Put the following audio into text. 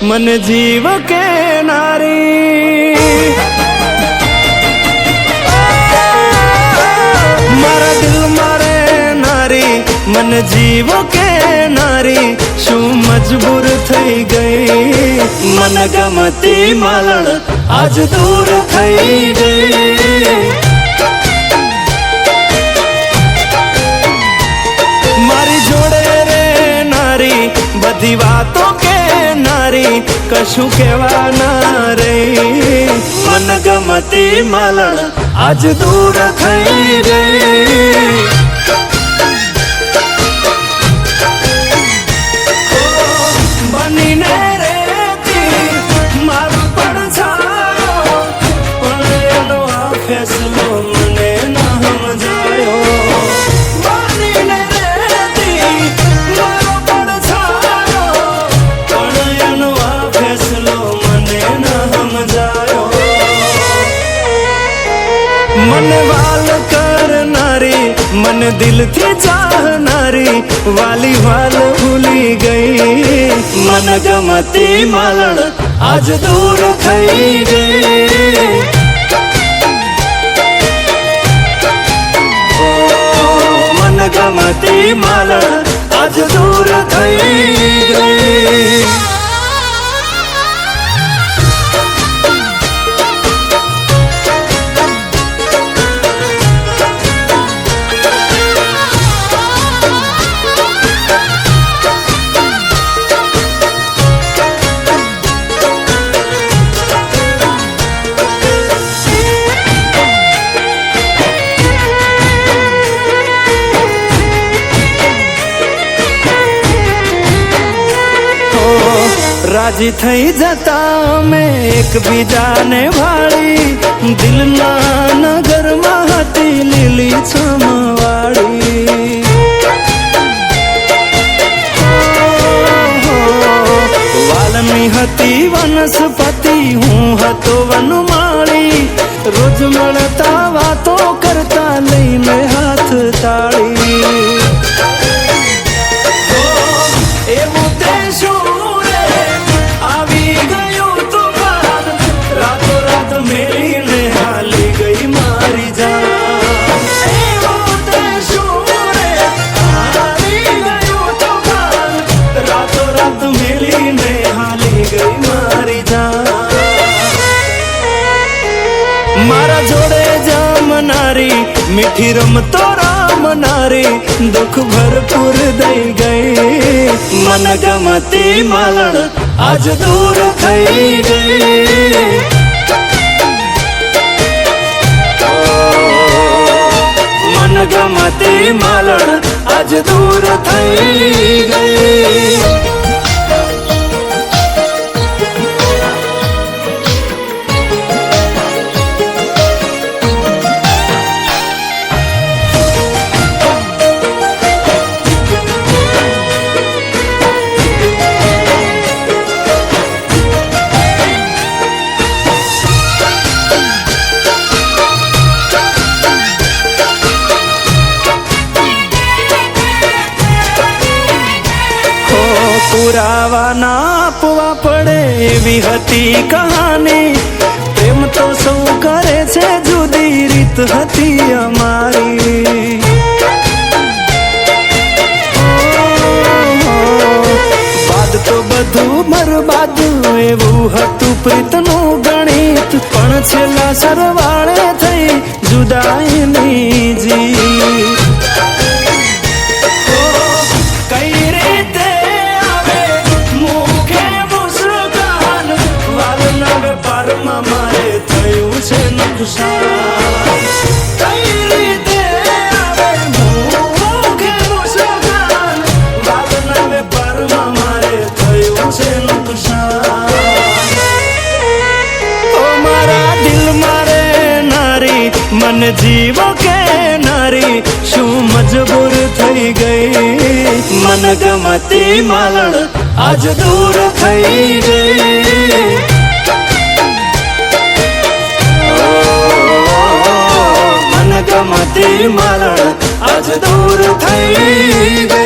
मन जीव के नारी मारा दिल मारे नारी मन जीव के नारी शू मजबूर थई गई मन गमती मालण आज दूर थई गई मारी जोड़े रे नारी बधी बातों के नारी कशु केवा ना रे मन गमती मालण आज दूर थई गई मन वाल करनारी मन दिल थी चाहनारी वाली वाल भूली गई मन गमती मालण आज दूर थई गई मन गमती मालण आज दूर थई गई राजी थई जता में एक बीजा ने भाड़ी दिल ना नगर महती लीली छमवाड़ी वालमी हती वनस्पति हूँ हतो वनमाली रोज મળતા વાતો करता લઈને हाथ ताड़ी मारा जोड़े जामनारी मीठी रमतो राम नारी दुख भरपूर दई गई मन गमती मालण आज दूर थई गई मन गमती मालण आज दूर थई गई पुरावा ना आपवा पड़े एवी हती कहानी प्रेम तो सौ करे छे जुदी रीत हती अमारी बाद तो बधु बरबाद एवं हतु प्रीतनु गणित पण छेला सरवाळे थई जुदाई नी जी मन जीव के नारी शू मजबूर थई गई मन गमती मालण आज दूर थई गई मन गमती मालण आज दूर थई गई।